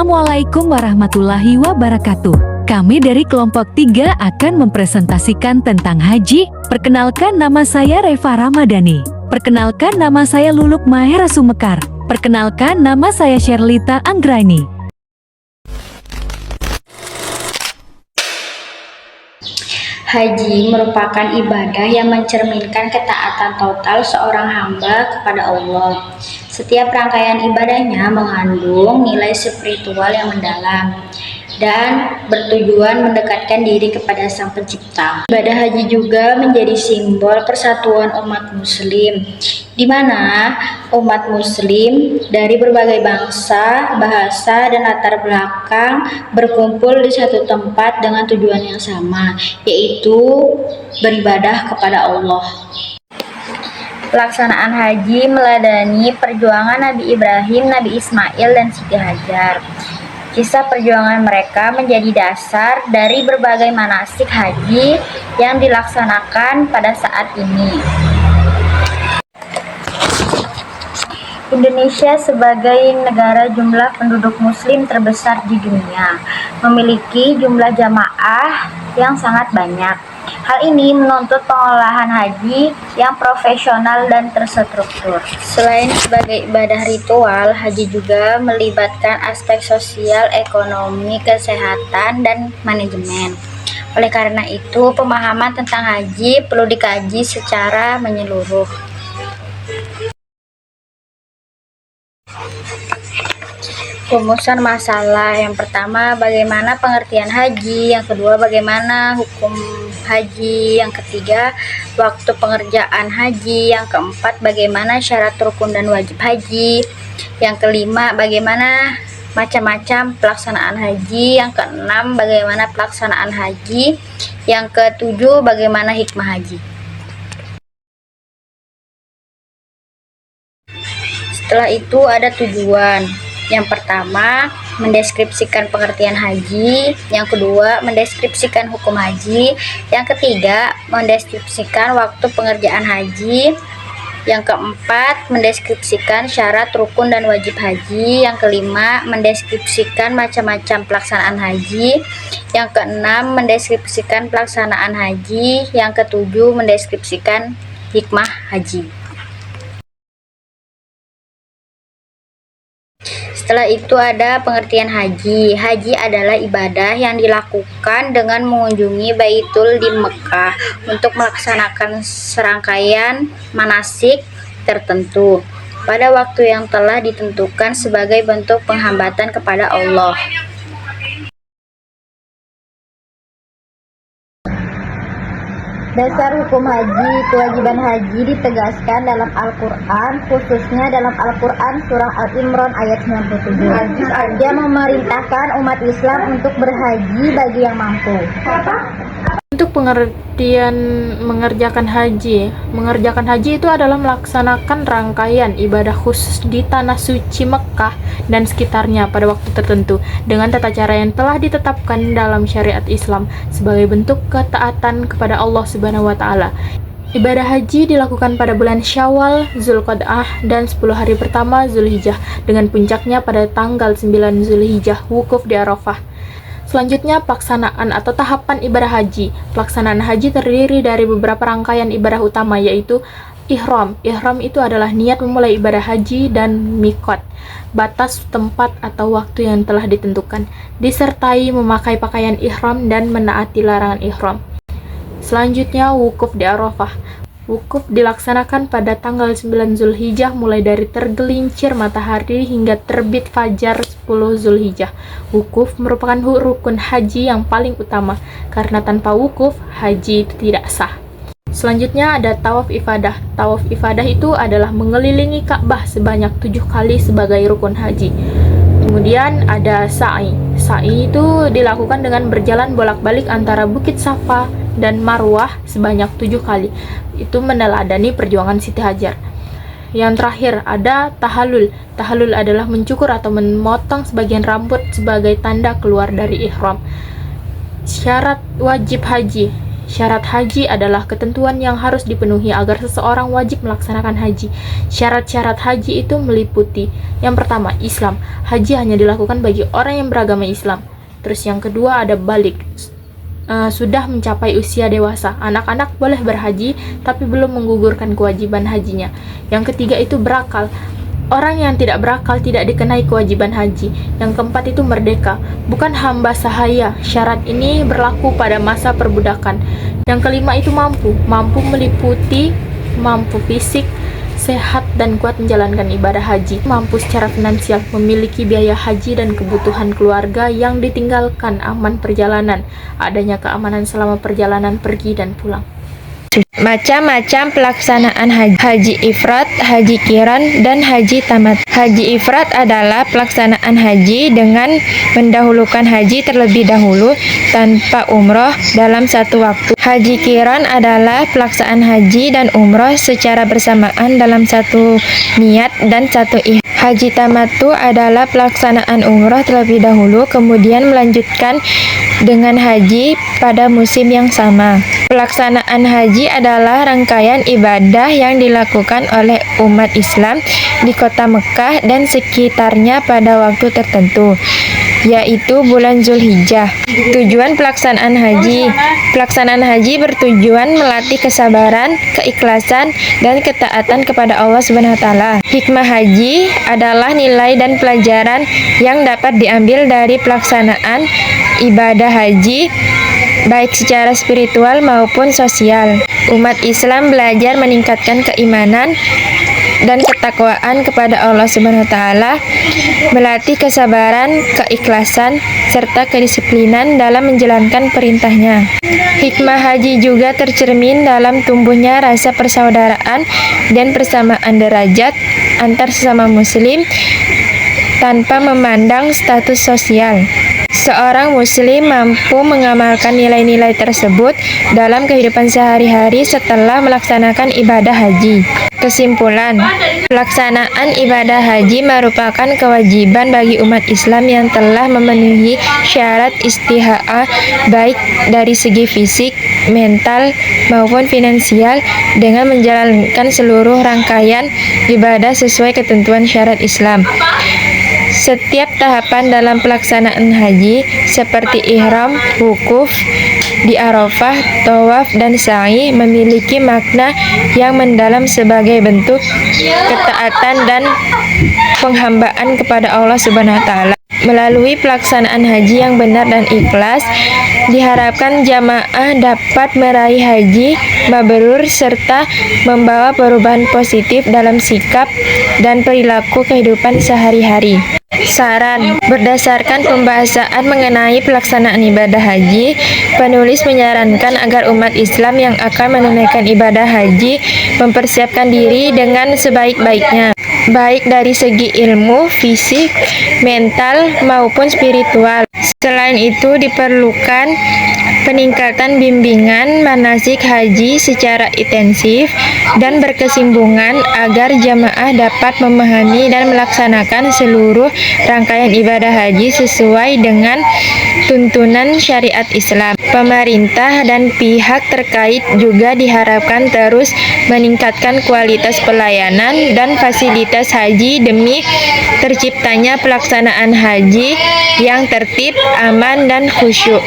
Assalamualaikum warahmatullahi wabarakatuh. Kami dari kelompok 3 akan mempresentasikan tentang haji. Perkenalkan, nama saya Reva Ramadhani. Perkenalkan, nama saya Luluk Mahera Sumekar. Perkenalkan, nama saya Sherlita Anggraini. Haji merupakan ibadah yang mencerminkan ketaatan total seorang hamba kepada Allah. Setiap rangkaian ibadahnya mengandung nilai spiritual yang mendalam dan bertujuan mendekatkan diri kepada Sang Pencipta. Ibadah haji juga menjadi simbol persatuan umat muslim, di mana umat muslim dari berbagai bangsa, bahasa, dan latar belakang berkumpul di satu tempat dengan tujuan yang sama, yaitu beribadah kepada Allah. Pelaksanaan haji meladani perjuangan Nabi Ibrahim, Nabi Ismail, dan Siti Hajar. Kisah perjuangan mereka menjadi dasar dari berbagai manasik haji yang dilaksanakan pada saat ini. Indonesia sebagai negara jumlah penduduk muslim terbesar di dunia, memiliki jumlah jamaah yang sangat banyak. Hal ini menuntut pengolahan haji yang profesional dan terstruktur. Selain sebagai ibadah ritual, haji juga melibatkan aspek sosial, ekonomi, kesehatan, dan manajemen. Oleh karena itu, pemahaman tentang haji perlu dikaji secara menyeluruh. Rumusan masalah yang pertama, bagaimana pengertian haji. Yang kedua, bagaimana hukum haji. Yang ketiga, waktu pengerjaan haji. Yang keempat, bagaimana syarat rukun dan wajib haji. Yang kelima, bagaimana macam-macam pelaksanaan haji. Yang keenam, bagaimana pelaksanaan haji. Yang ketujuh, bagaimana hikmah haji. Setelah itu ada tujuan. Yang pertama, mendeskripsikan pengertian haji. Yang kedua, mendeskripsikan hukum haji. Yang ketiga, mendeskripsikan waktu pengerjaan haji. Yang keempat, mendeskripsikan syarat rukun dan wajib haji. Yang kelima, mendeskripsikan macam-macam pelaksanaan haji. Yang keenam, mendeskripsikan pelaksanaan haji. Yang ketujuh, mendeskripsikan hikmah haji. Setelah itu ada pengertian haji. Haji adalah ibadah yang dilakukan dengan mengunjungi Baitul di Mekah untuk melaksanakan serangkaian manasik tertentu pada waktu yang telah ditentukan sebagai bentuk penghambatan kepada Allah. Dasar hukum haji. Kewajiban haji ditegaskan dalam Al-Quran, khususnya dalam Al-Quran surah Al-Imran ayat 97. Dia memerintahkan umat Islam untuk berhaji bagi yang mampu. Untuk pengertian mengerjakan haji itu adalah melaksanakan rangkaian ibadah khusus di tanah suci Mekah dan sekitarnya pada waktu tertentu dengan tata cara yang telah ditetapkan dalam syariat Islam sebagai bentuk ketaatan kepada Allah Subhanahu wa taala. Ibadah haji dilakukan pada bulan Syawal, Zulqa'dah, dan 10 hari pertama Zulhijjah dengan puncaknya pada tanggal 9 Zulhijjah, wukuf di Arafah. Selanjutnya, pelaksanaan atau tahapan ibadah haji. Pelaksanaan haji terdiri dari beberapa rangkaian ibadah utama, yaitu ihram. Ihram itu adalah niat memulai ibadah haji, dan miqat, batas tempat atau waktu yang telah ditentukan, disertai memakai pakaian ihram dan menaati larangan ihram. Selanjutnya, wukuf di Arafah. Wukuf dilaksanakan pada tanggal 9 Zulhijjah mulai dari tergelincir matahari hingga terbit fajar 10 Zulhijjah. Wukuf merupakan rukun haji yang paling utama, karena tanpa wukuf, haji itu tidak sah. Selanjutnya ada tawaf ifadah. Tawaf ifadah itu adalah mengelilingi Ka'bah sebanyak 7 kali sebagai rukun haji. Kemudian ada sa'i. Sa'i itu dilakukan dengan berjalan bolak-balik antara Bukit Safa dan Marwah sebanyak 7 kali. Itu meneladani perjuangan Siti Hajar. Yang terakhir ada tahallul. Tahallul adalah mencukur atau memotong sebagian rambut sebagai tanda keluar dari ihram. Syarat wajib haji. Syarat haji adalah ketentuan yang harus dipenuhi agar seseorang wajib melaksanakan haji. Syarat-syarat haji itu meliputi: yang pertama, Islam. Haji hanya dilakukan bagi orang yang beragama Islam. Terus yang kedua ada balik. Sudah mencapai usia dewasa. Anak-anak boleh berhaji tapi belum menggugurkan kewajiban hajinya. Yang ketiga itu berakal. Orang yang tidak berakal tidak dikenai kewajiban haji. Yang keempat itu merdeka, bukan hamba sahaya. Syarat ini berlaku pada masa perbudakan. Yang kelima itu mampu. Mampu meliputi mampu fisik, sehat dan kuat menjalankan ibadah haji. Mampu secara finansial, memiliki biaya haji dan kebutuhan keluarga yang ditinggalkan, aman perjalanan, adanya keamanan selama perjalanan pergi dan pulang. Macam-macam pelaksanaan haji: haji ifrad, haji qiran, dan haji tamat. Haji ifrad adalah pelaksanaan haji dengan mendahulukan haji terlebih dahulu tanpa umroh dalam satu waktu. Haji qiran adalah pelaksanaan haji dan umroh secara bersamaan dalam satu niat dan satu ihram. Haji tamattu adalah pelaksanaan umroh terlebih dahulu kemudian melanjutkan dengan haji pada musim yang sama. Pelaksanaan haji adalah rangkaian ibadah yang dilakukan oleh umat Islam di kota Mekah dan sekitarnya pada waktu tertentu, yaitu bulan Zulhijjah. Tujuan pelaksanaan haji: pelaksanaan haji bertujuan melatih kesabaran, keikhlasan, dan ketaatan kepada Allah Subhanahu wa taala. Hikmah haji adalah nilai dan pelajaran yang dapat diambil dari pelaksanaan ibadah haji, baik secara spiritual maupun sosial. Umat Islam belajar meningkatkan keimanan dan ketakwaan kepada Allah Subhanahu wa taala, melatih kesabaran, keikhlasan, serta kedisiplinan dalam menjalankan perintahnya. Hikmah haji juga tercermin dalam tumbuhnya rasa persaudaraan dan persamaan derajat antar sesama muslim tanpa memandang status sosial. Seorang muslim mampu mengamalkan nilai-nilai tersebut dalam kehidupan sehari-hari setelah melaksanakan ibadah haji. Kesimpulan, pelaksanaan ibadah haji merupakan kewajiban bagi umat Islam yang telah memenuhi syarat istihaqah baik dari segi fisik, mental, maupun finansial dengan menjalankan seluruh rangkaian ibadah sesuai ketentuan syariat Islam. Setiap tahapan dalam pelaksanaan haji seperti ihram, wukuf di Arafah, tawaf, dan sa'i memiliki makna yang mendalam sebagai bentuk ketaatan dan penghambaan kepada Allah Subhanahu wa taala. Melalui pelaksanaan haji yang benar dan ikhlas, diharapkan jamaah dapat meraih haji mabrur serta membawa perubahan positif dalam sikap dan perilaku kehidupan sehari-hari. Saran: berdasarkan pembahasan mengenai pelaksanaan ibadah haji, penulis menyarankan agar umat Islam yang akan menunaikan ibadah haji mempersiapkan diri dengan sebaik-baiknya, baik dari segi ilmu, fisik, mental, maupun spiritual. Selain itu, diperlukan peningkatan bimbingan manasik haji secara intensif dan berkesinambungan agar jamaah dapat memahami dan melaksanakan seluruh rangkaian ibadah haji sesuai dengan tuntunan syariat Islam. Pemerintah dan pihak terkait juga diharapkan terus meningkatkan kualitas pelayanan dan fasilitas haji demi terciptanya pelaksanaan haji yang tertib, aman, dan khusyuk.